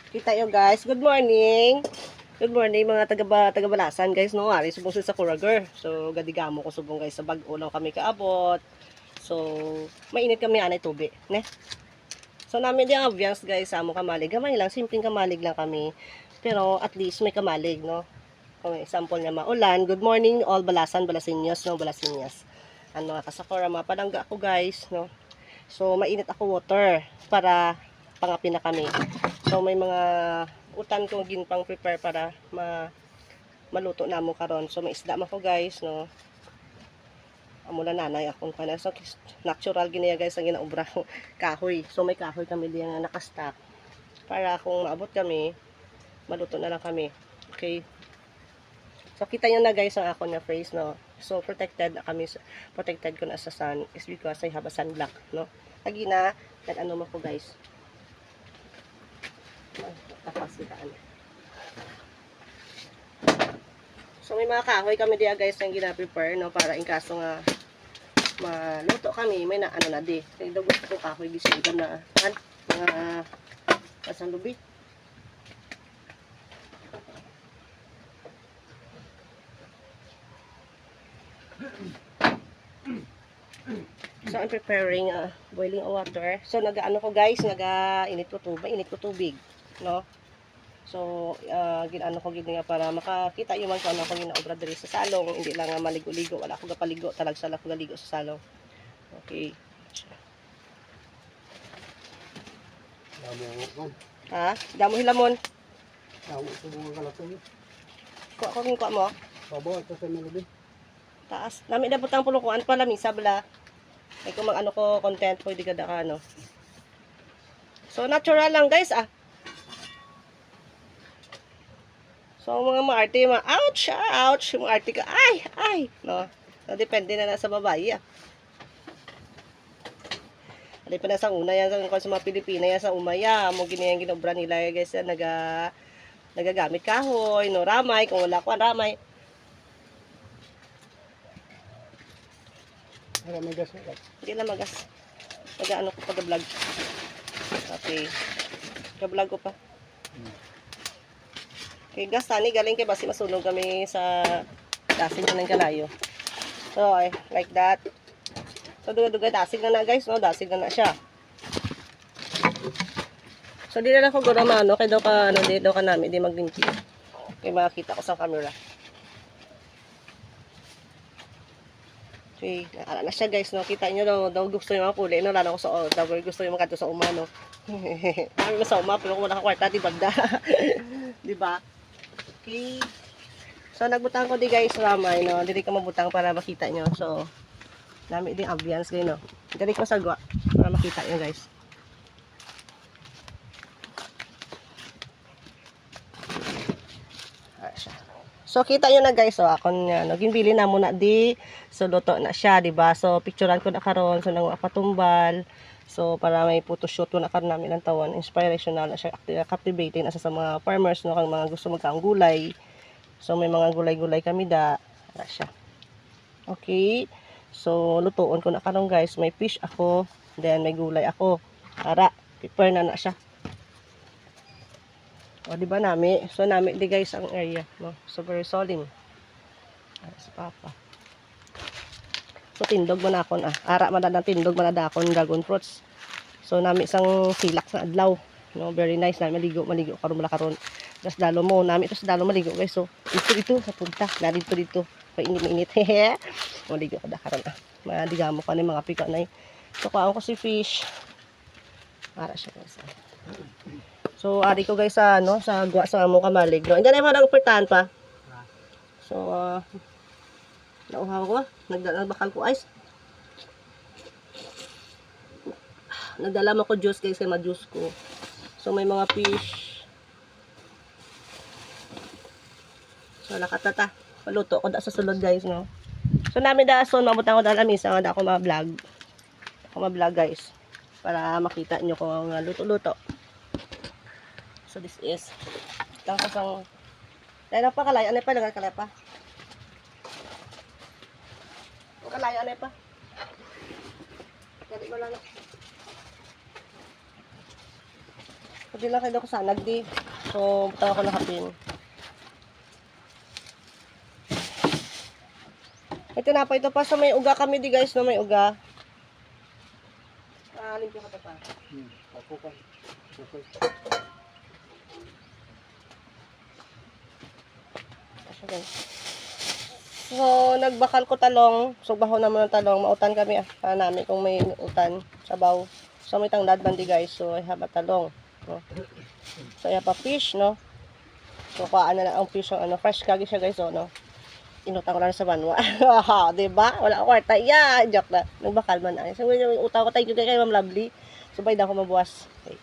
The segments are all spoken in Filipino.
Kita yo guys. Good morning. Good morning mga taga-balasan guys no. Ari subong sa Kurager. So gadigamo ko subong guys sa bag-o lang kami kaabot. So mainit kami anay tubig, ne? So namin di ang ambiance guys sa amo kamalig. Gamay lang, simpleng kamalig lang kami. Pero at least may kamalig no. Kung example nga maulan, good morning all balasan, balasinyos no, balasinyas. Ano kasakura mapalangga ako guys no. So mainit ako water para pangapin na kami. So may mga utan ko ginpang prepare para maluto na mo karon. So may isda man ko guys no. Amo na nanay akong kana so natural giniya guys ang ginaobra ko kahoy. So may kahoy kami diyan nga nakastock para kung maabot kami maluto na lang kami. Okay. So kita nyo na guys ang ako na phrase no. So protected na kami, protected ko na sa sun is because I have a sunblock no. Lagi na nag-ano mo ko guys. Tapas kita ano. So may mga kahoy kami diya guys ang gina-prepare no para in kaso nga maluto kami may na ano na di. Kaya daw gusto ko kahoy gisigan na mga pasalubi. So I'm preparing boiling water. So nagaano ko guys, init ko tubig, no? So ginano ko gid nga para makakita yung man ano ko ginaobra diri sa salong, hindi lang maligo-ligo, wala ako gapaligo, talagsala ko galigo sa salong. Okay. Ha? Damo hilamon. Damo sa mga kalapon. Kuha ko kuha mo. Babaw ito sa mga Taas. Nami na butang pulukuan pala misa bala. Ay kung mag-ano ko content pwede kada ka ano. So natural lang guys ah. So mga maarte ouch, ouch, maarte ka. Ay, no. So depende na sa babae ah. Alay pa na sa una yan sa mga Pilipina yan sa umaya, mo ginayang ginobra nila guys yan nagagamit kahoy, no ramay, kung wala ko ramay. Para magas na. Hindi na magas. Nag-ano ko pag-vlog. Okay. Ka-vlog ko pa. Okay, gas tani galing kay basi masunog kami sa dasig na ng kalayo. So, like that. So, duga-duga dasig na guys, no? Dasig na siya. So, di na ako guro mano kay daw ka ano di daw ka namin di maglimpi. Kay makita ko sa camera. Okay, nakala na siya guys, no? Kita nyo daw gusto yung mga kulay, no? Lalo ko sa daw gusto yung mga kanto sa uma, no? Kami mo sa uma, pero kung wala ka kwarta, di bagda. Di ba? Okay. So, nagbutang ko di guys, ramay, no? Dili ka mabutang para makita nyo. So, nami din ambience kayo, no? Dili ko sagwa para makita nyo guys. So kita nyo na guys, so ako nga naging bili na muna di so luto na siya, di ba? So picturean ko na karon so nang patumbal. So para may photoshoot ko na karon namin ang tawon, inspirational na siya, captivating na sa mga farmers no kang mga gusto magkaang gulay. So may mga gulay-gulay kami da ara siya. Okay. So lutoon ko na karon guys, may fish ako, then may gulay ako. Ara, prepare na siya. O, di ba nami? So, nami di guys ang area, no? So, very solim. Si Papa. So, tindog mo na ako na. Ara man na tindog man na akon dragon fruits. So, nami isang silak na adlaw. No, very nice na maligo karon mala karon. Das dalo mo nami ito sa dalo maligo guys. So, ito sa punta. Na dito. Mainit. Maligo ka da karon ah. Madigamo ka ni mga pika na. So, kaon ko si fish. Ara siya guys. So, ari ko guys sa ano, sa gwa sa amo kamalig, no. Hindi na mo nang pertahan pa. So, nauhaw ko, nagbakal ko ice. Nagdala mo ko juice guys, kay ma-juice ko. So, may mga fish. So, nakatata. Paluto ko da sa sulod guys, no. So, namin da so mabutan ko da lamisa nga da ako ma-vlog. Ako ma-vlog guys para makita niyo kung luto-luto. So this is tapos ang dahil pa kalay anay pa lang kalay pa. Kalay anay pa. Dali mo lang. Pwede lang kayo ko sa nagdi. So, tawa ko na hapin. Ito na pa, ito pa sa may uga kami di guys, no, may uga. Limpyo ka pa. Ako pa. Okay. So, nagbakal ko talong. So, baho naman ng talong. Mautan kami namin kung may utan. Sabaw. So, may tanglad bandi guys. So, I have a talong. No? So, I have a fish, no? So, kaan na lang ang fish. Fresh kagi siya guys, no? Inutang ko lang sa banwa. Diba? Wala ko kwarta. Yeah, joke na. Nagbakal man na. So, yung utang ko, thank you kay Ma'am Lovely. So, bayad ako mabuwas. Okay.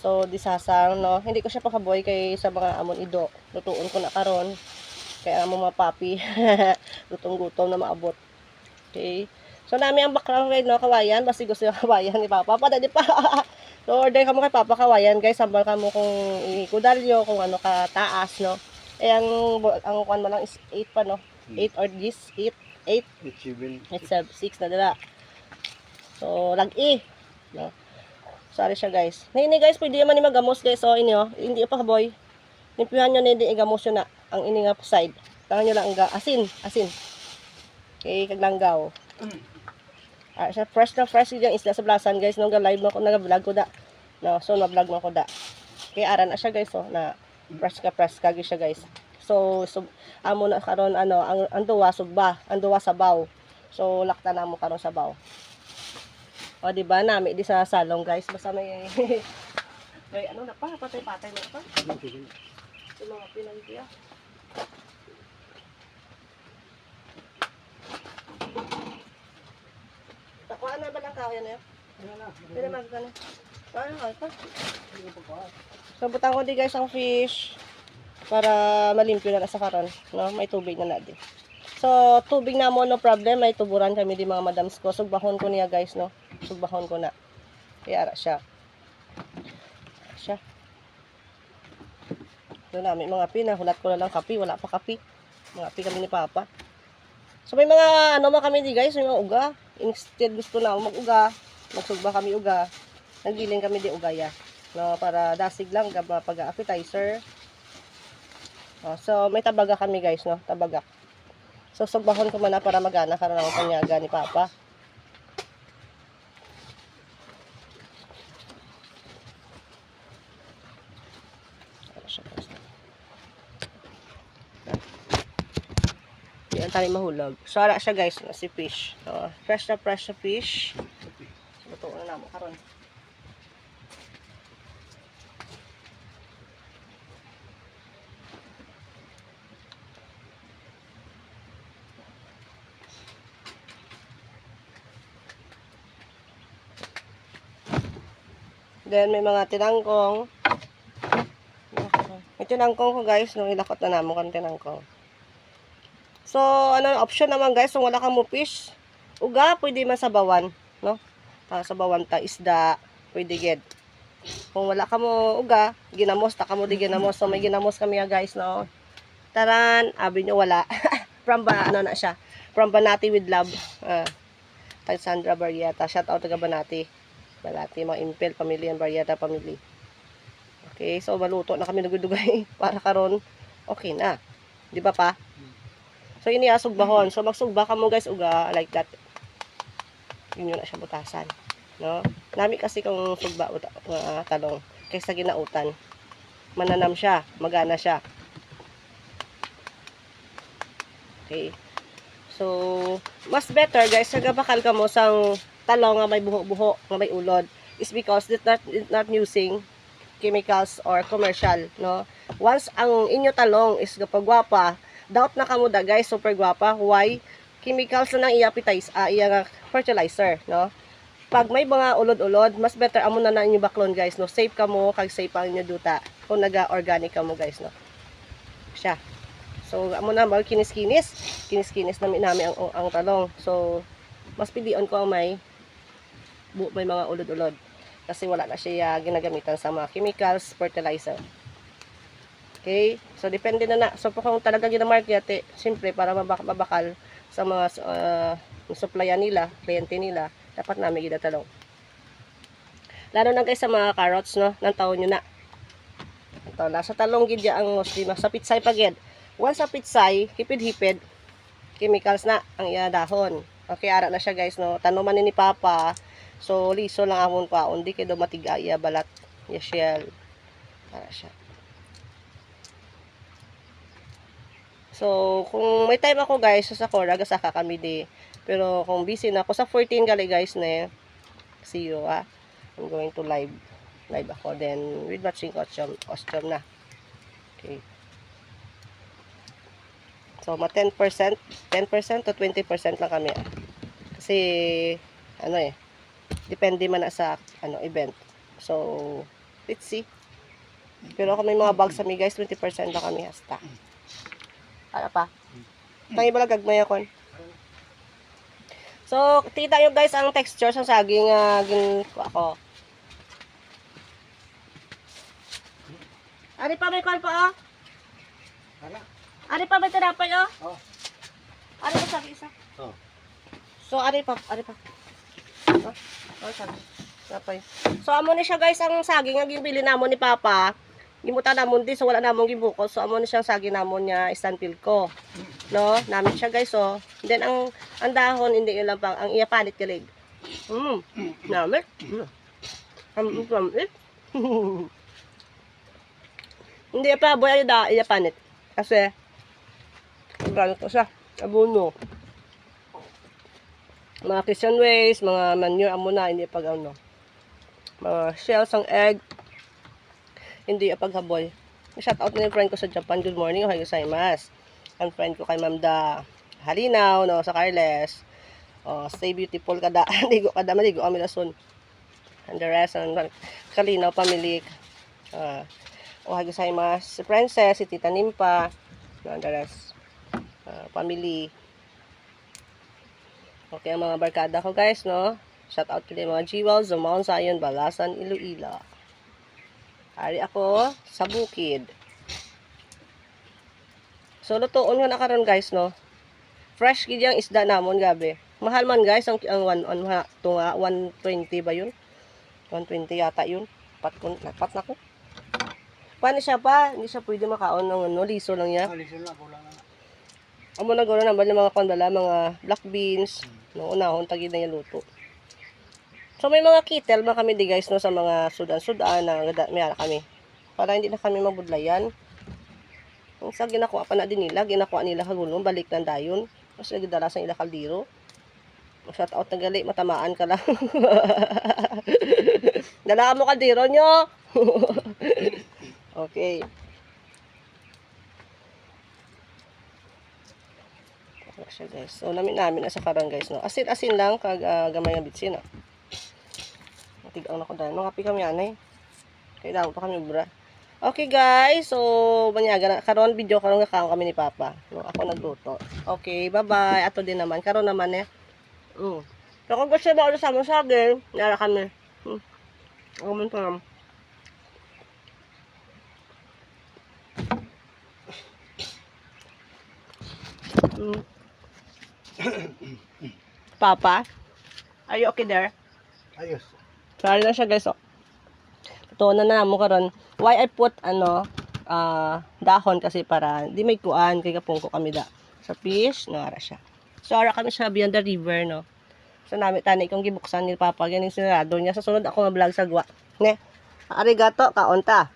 So, disasang, no? Hindi ko siya pakaboy kay sa mga amon ido. Lutuon ko na karon. Kaya mo mga papi. Lutong-gutom na maabot. Okay. So, nami ang background right, no? Kawayan. Basta gusto yung kawayan ni Papa. Padali pa. So, order ka mo kay Papa kawayan. Guys, sambal ka mo kung ikudalyo, kung ano ka taas, no? Eh, ang kwan mo lang is 8 pa, no? 8 or this? 8? 8? 8, 6 na dala. So, lag-i. No? Sorry siya, guys. Nini, guys, pwede naman ni magamos, guys. So, inyo, hindi pa boy. Nimpihan nyo na hindi igamos yun na. Ang ini nga side. Tangan nyo lang ang asin. Okay, kaglanggaw. Siya fresh na fresh yung isda sa blasan, guys. Nung live mo ko, nag-vlog ko da. No, so, na-vlog mo ko da. Kaya aran na siya, guys, oh, na fresh kagi siya, guys. So amo na karon ang duwa sugba, ang duwa sabaw. So lakta na mo karon sabaw. O di ba nami di sa salong, guys. Basta may may na pa, patay-patay na pa. Yung mga pinagdiya. Takuan na ba lang kahoy na yun? Pwede magkano? Paano ka ito? So, butang ko di guys ang fish para malimpyo na sa karon, no? May tubig na din. So, tubig na mo, no problem. May tuburan kami di mga madams ko. Sugbahon ko niya, guys, no? Sugbahon ko na. Kaya ara siya. Doon namin mga pinahulat ko na lang kapi. Wala pa kapi. Mga kapi kami ni Papa. So, may mga mga kami di guys. May mga uga. Instead gusto na mag-uga. Magsugba kami uga. Nagiling kami di ugaya. No, para dasig lang pag-appetizer. So may tabaga kami, guys, no, tabaga. So sugbahon ko muna para magana karon ang panyaga ni Papa. Yan tani mahulog. So ara siya, guys, no, si fish. So fresh na fish. Luto na namo karon. Then, may mga tinangkong. May tinangkong ko, guys. Nung ilakot na namo kan tinangkong. So, option naman, guys. Kung wala ka mo fish, uga, pwede masabawan. No? Sabawan ta, isda, pwede ged. Kung wala ka mo uga, ginamos, taka mo di ginamos. So, may ginamos kami, guys, no? Taran, abi nyo wala. From na siya? From Banati with Love. Tay Sandra Barriata. Shout out taga Banati. Balati, mga Impel, family and Barriata family. Okay, so maluto na kami nagudugay para karon okay na. Di ba pa? So ini sugbahon. So magsugba ka mo, guys, uga like that. Yun na siya butasan, no? Nami kasi kung sugba talong kaysa ginautan. Mananam siya, magana siya. Okay. So mas better, guys, sagabakal ka mo sang talong nga may buho-buho, nga may ulod, is because it's not using chemicals or commercial, no? Once ang inyo talong is gapagwapa, doubt na kamo da, guys, super gwapa. Why? Chemicals na nang i-appetize, iya fertilizer, no? Pag may mga ulod-ulod, mas better amo na inyo baklon, guys, no? Safe kamo, kag safe ang inyo duta kung naga-organic kamo, guys, no? Siya. So, amo na mag kinis-kinis namin ang talong. So, mas pilion ko ang may mga ulod-ulod kasi wala na siya ginagamitan sa mga chemicals, fertilizer. Okay? So depende na. So kung talaga ginamarket, siyempre para mabakal sa mga supplyan nila, kliyente nila, dapat namin ginatalong. Lalo na guys sa mga carrots, no? Nang taon nyo na. Ito, nasa talong gid ya ang mostly. Sa pitsay pagid. Once sa pitsay, hipid-hipid, chemicals na ang iya dahon. Okay, ara na siya guys, no? Tanuman ni Papa. So, liso lang amon pa. Undi kay do matiga iya balat. Ya shell. Ara siya. So, kung may time ako guys, sa Cora, gasaka kami di. Pero kung busy na ako, sa 14 gali guys na see you I'm going to live ako then with matching costume na. Okay. So, 10% to 20% lang kami. Kasi, depende man na sa, event. So, let's see. Pero kung may mga bags kami guys, 20% lang kami hasta. Ano pa? Tangi ba lagagmay ako? So, tita nyo guys ang texture sa saging ako. Ari pa may kwan pa Hala. Ari pa may tinapay Oh. Ari pa sabi isa. Oh. So, ari pa. Sabi. Tinapay. So, amo ni siya guys ang saging nga ginbili namon ni Papa. Gimuta namon di so wala namon gibukos. So, amo ni siyang saging namon niya istanpil ko. No, namin siya guys Then ang dahon hindi yun lang pang ang iya panit kilig. Namin. Hindi pa boy ay da iya panit. Kasi gano'n to siya. Abono. Mga Christian ways, mga manure amo na hindi pag mga shells ang egg. Hindi paghaboy. Shout out na yung friend ko sa Japan. Good morning, ohayo gozaimasu. Ang friend ko kay Ma'am Da Halinaw, no, sa Carles. Stay beautiful kada. Maligo kami lason. And the rest, Kalinaw family. Ohayo gozaimasu. Si Princess, si Tita Nimpa. And the rest. Family. Okay, ang mga barkada ko guys, no. Shout out to the mga Jiwal, Zumaon, Sayon, Balasan, Iloilo. Ari ako sa bukid. So, lutoon nga na karon guys, no? Fresh gid yung isda namon gabi. Mahal man guys, ang 120 ba yun? 120 yata yun. Pat na ko. Paano siya pa? Hindi siya pwede makaon ng liso lang niya. Alisin na, kulang na. Amo na gano'n naman ng mga kondala, mga black beans. No, unahon, tagid na yung luto. So, may mga kitel man kami di guys, no? Sa mga sudan na mayara kami. Para hindi na kami mabudlayan. Kung sa ginakuha pa na din nila, ginakuha nila kagulong, balik ng dayon. Mas nagdala sa ila kaldero. Shout out na gali, matamaan ka lang. Dala mo kaldero nyo. Okay. Wala siya guys. So, namin na sa karang guys, no. Asin lang, kag gamay ng bitsin, no. Tigang na ko dahil. Mga kami anay. Kailangan pa kami bra. Okay guys, so banyaga na karon video karon nga kaon kami ni Papa. No, ako nagluto. Okay, bye-bye. Ato din naman karon naman Pero kung gusto mo ulit sa mo saging, nara kami. Aman pa naman. Papa, are you okay there? Ayos. Sorry na siya guys. Ito na mo karon. Why I put dahon kasi para di may kuan kay kapungko kami da sa fish nara siya. So ara kami sa beyond the river no. So nami tani kong gibuksan ni Papa ganing sinarado niya sa sunod ako nga vlog sa gwa. Ne. Arigato kaunta.